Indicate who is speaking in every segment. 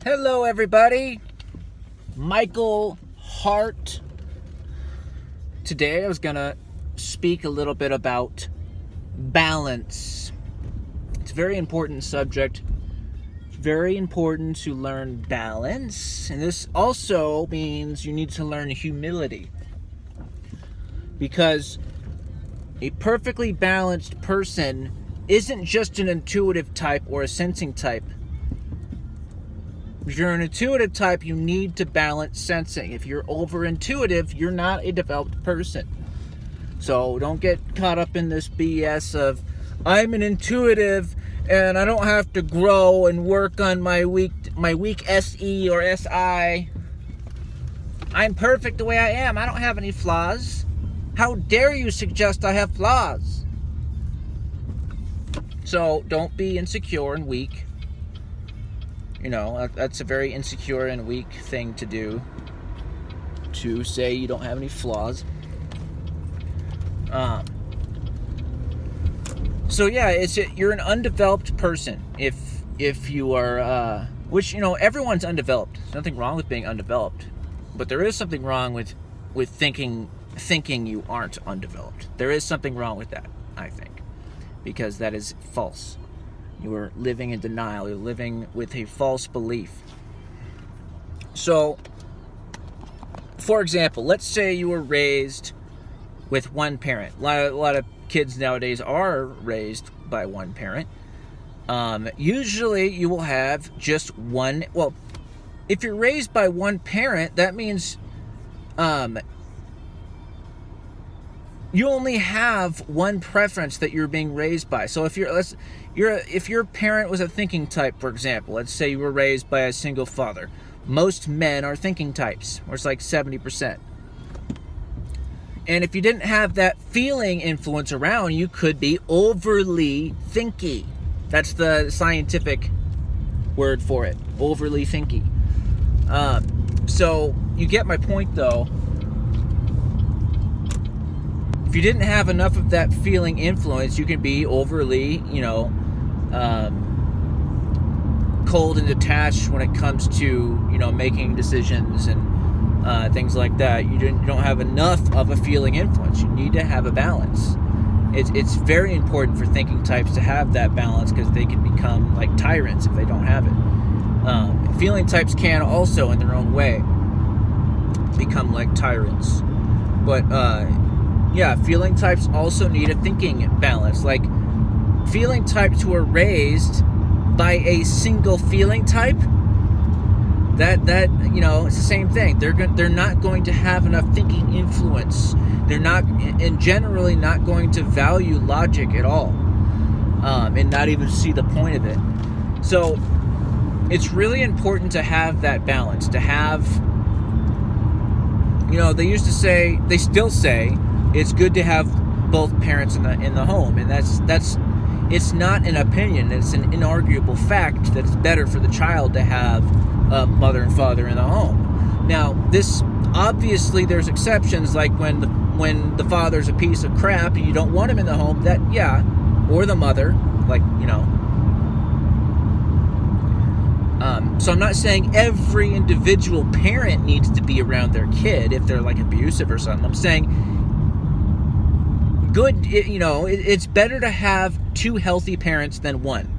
Speaker 1: Hello everybody, Michael Hart. Today I was gonna speak a little bit about balance. It's a very important subject. It's very important to learn balance, and this also means you need to learn humility, because a perfectly balanced person isn't just an intuitive type or a sensing type. If you're an intuitive type, you need to balance sensing. If you're over-intuitive, you're not a developed person. So don't get caught up in this BS of, I'm an intuitive and I don't have to grow and work on my weak SE or SI. I'm perfect the way I am. I don't have any flaws. How dare you suggest I have flaws? So don't be insecure and weak. You know, that's a very insecure and weak thing to do, to say you don't have any flaws. So yeah, you're an undeveloped person if you are, which, you know, everyone's undeveloped. There's nothing wrong with being undeveloped, but there is something wrong with thinking you aren't undeveloped. There is something wrong with that, I think, because that is false. You are living in denial. You're living with a false belief. So, for example, let's say you were raised with one parent. A lot of kids nowadays are raised by one parent. Usually you will have just one. Well, if you're raised by one parent, that means you only have one preference that you're being raised by. So if your parent was a thinking type, for example, let's say you were raised by a single father. Most men are thinking types, or it's like 70%. And if you didn't have that feeling influence around, you could be overly thinky. That's the scientific word for it, overly thinky. So you get my point, though. If you didn't have enough of that feeling influence, you can be overly, cold and detached when it comes to, making decisions and things like that. You don't have enough of a feeling influence. You need to have a balance. It's very important for thinking types to have that balance, because they can become like tyrants if they don't have it. Feeling types can also, in their own way, become like tyrants. But, yeah, feeling types also need a thinking balance. Like, feeling types who are raised by a single feeling type, that it's the same thing. They're not going to have enough thinking influence. They're not, and generally not going to value logic at all, and not even see the point of it. So it's really important to have that balance. To have, they used to say, they still say, it's good to have both parents in the home, and that's it's not an opinion. It's an inarguable fact that it's better for the child to have a mother and father in the home. Now, this obviously there's exceptions, like when the father's a piece of crap and you don't want him in the home. That or the mother, So I'm not saying every individual parent needs to be around their kid if they're like abusive or something. I'm saying, it's better to have two healthy parents than one,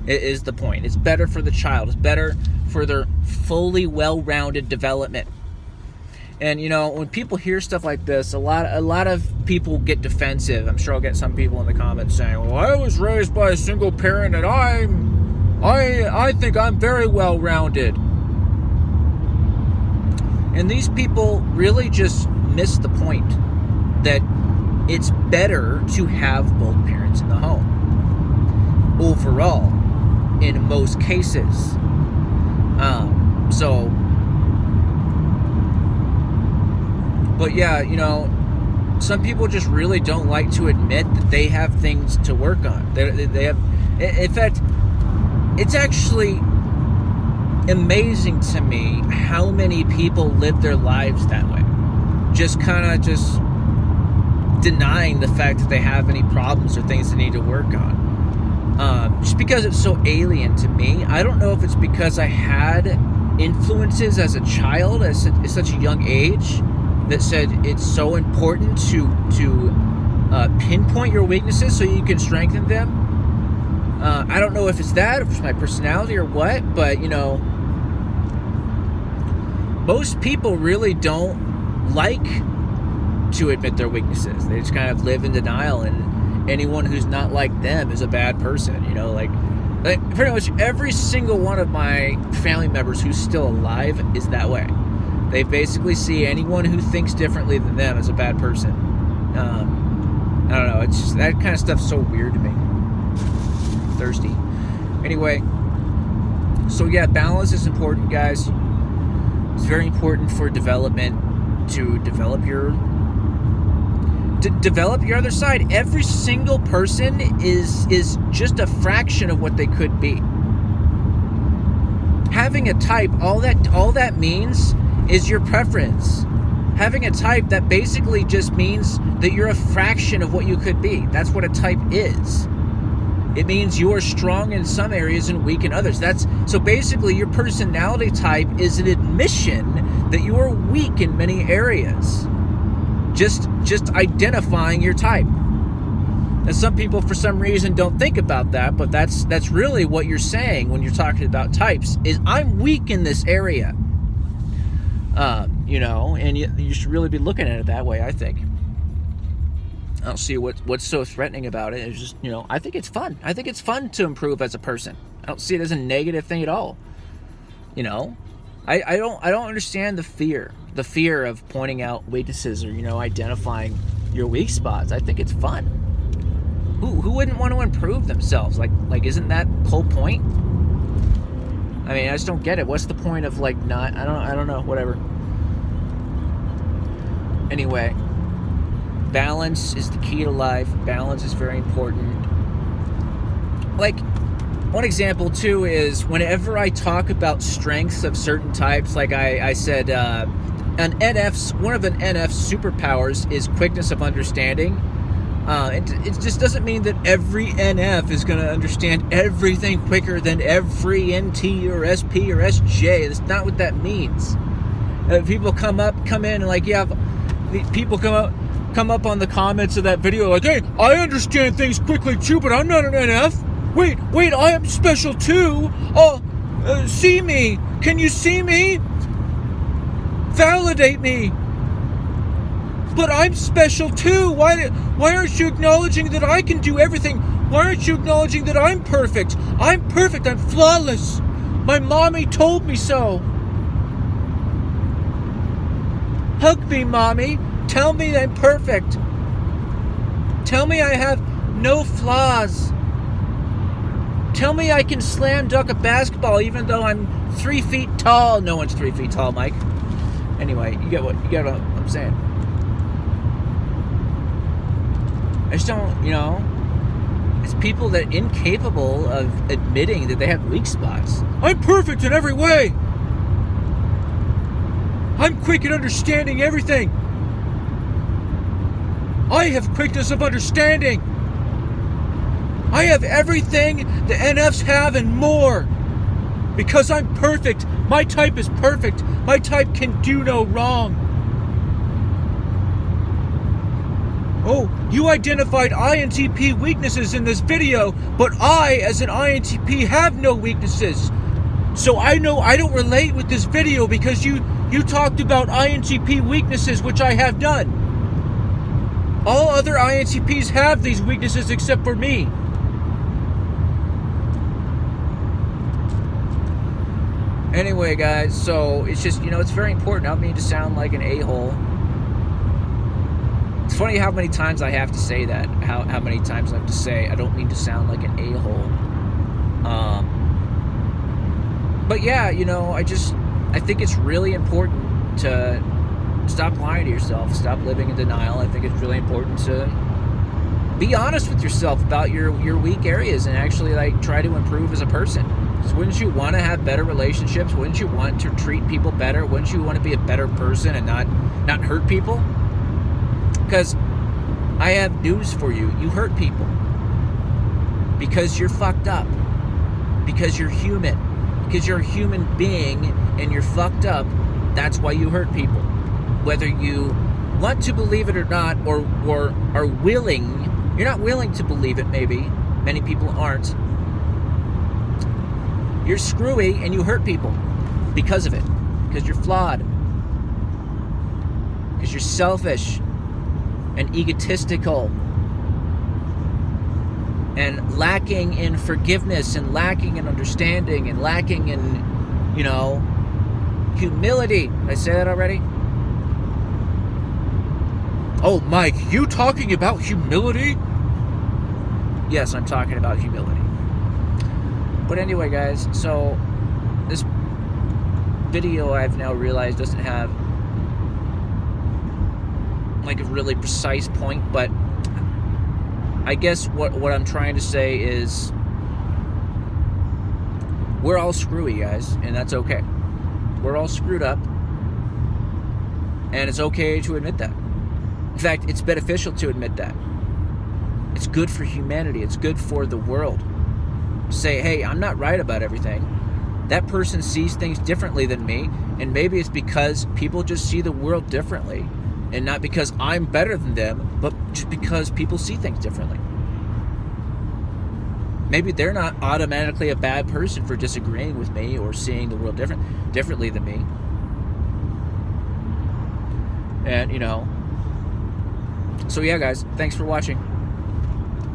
Speaker 1: is the point. It's better for the child. It's better for their fully well-rounded development. And, when people hear stuff like this, a lot of people get defensive. I'm sure I'll get some people in the comments saying, well, I was raised by a single parent and I think I'm very well-rounded. And these people really just miss the point that it's better to have both parents in the home overall, in most cases. But yeah, some people just really don't like to admit that they have things to work on. They have, in fact, it's actually amazing to me how many people live their lives that way. Just denying the fact that they have any problems or things they need to work on. just because it's so alien to me. I don't know if it's because I had influences as a child at such a young age that said it's so important to pinpoint your weaknesses so you can strengthen them. I don't know if it's that, if it's my personality or what, but, you know, most people really don't like to admit their weaknesses. They just kind of live in denial, and anyone who's not like them is a bad person, you know, like pretty much every single one of my family members who's still alive is that way. They basically see anyone who thinks differently than them as a bad person. I don't know, it's just, that kind of stuff's so weird to me. Thirsty. Anyway, so yeah, balance is important, guys. It's very important for development, to develop your other side. Every single person is just a fraction of what they could be. Having a type, all that means is your preference. Having a type, that basically just means that you're a fraction of what you could be. That's what a type is. It means you are strong in some areas and weak in others. So basically your personality type is an admission that you are weak in many areas. Just identifying your type. And some people for some reason don't think about that, but that's really what you're saying when you're talking about types, is I'm weak in this area. You know, and you should really be looking at it that way, I think. I don't see what's so threatening about it. It's just, you know, I think it's fun. I think it's fun to improve as a person. I don't see it as a negative thing at all. You know, I don't understand the fear of pointing out weaknesses, or, you know, identifying your weak spots. I think it's fun. Who wouldn't want to improve themselves? Like isn't that the whole point? I mean, I just don't get it. What's the point of, like, not, I don't know, whatever. Anyway, balance is the key to life. Balance is very important. Like, one example too is whenever I talk about strengths of certain types, like I said, one of an NF's superpowers is quickness of understanding. It just doesn't mean that every NF is going to understand everything quicker than every NT or SP or SJ. That's not what that means. People come in and, like, people come up on the comments of that video like, hey, I understand things quickly too, but I'm not an NF. Wait, I am special too. Oh, see me. Can you see me? Validate me. But I'm special too. Why aren't you acknowledging that I can do everything? Why aren't you acknowledging that I'm perfect? I'm perfect. I'm flawless. My mommy told me so. Hug me, mommy. Tell me I'm perfect. Tell me I have no flaws. Tell me I can slam dunk a basketball even though I'm 3 feet tall. No one's 3 feet tall, Mike. Anyway, you get what I'm saying. I just don't, you know, it's people that are incapable of admitting that they have weak spots. I'm perfect in every way. I'm quick at understanding everything. I have quickness of understanding. I have everything the NFs have and more. Because I'm perfect. My type is perfect. My type can do no wrong. Oh, you identified INTP weaknesses in this video, but I, as an INTP, have no weaknesses. So I know I don't relate with this video because you talked about INTP weaknesses, which I have done. All other INTPs have these weaknesses except for me. Anyway, guys, so it's just, you know, it's very important. I don't mean to sound like an a-hole. It's funny how many times I have to say that. How many times I have to say I don't mean to sound like an a-hole. But yeah, you know, I think it's really important to stop lying to yourself. Stop living in denial. I think it's really important to be honest with yourself about your weak areas and actually, like, try to improve as a person. Because wouldn't you want to have better relationships? Wouldn't you want to treat people better? Wouldn't you want to be a better person and not hurt people? Because I have news for you. You hurt people. Because you're fucked up. Because you're human. Because you're a human being and you're fucked up. That's why you hurt people. Whether you want to believe it or not, or are willing, you're not willing to believe it maybe. Many people aren't. You're screwy and you hurt people because of it. Because you're flawed. Because you're selfish and egotistical and lacking in forgiveness and lacking in understanding and lacking in, humility. Did I say that already? Oh, Mike, you talking about humility? Yes, I'm talking about humility. But anyway, guys, so this video I've now realized doesn't have like a really precise point, but I guess what I'm trying to say is we're all screwy, guys, and that's okay. We're all screwed up, and it's okay to admit that. In fact, it's beneficial to admit that. It's good for humanity. It's good for the world. Say, hey, I'm not right about everything. That person sees things differently than me, and maybe it's because people just see the world differently, and not because I'm better than them, but just because people see things differently. Maybe they're not automatically a bad person for disagreeing with me or seeing the world differently than me. And, so yeah, guys, thanks for watching.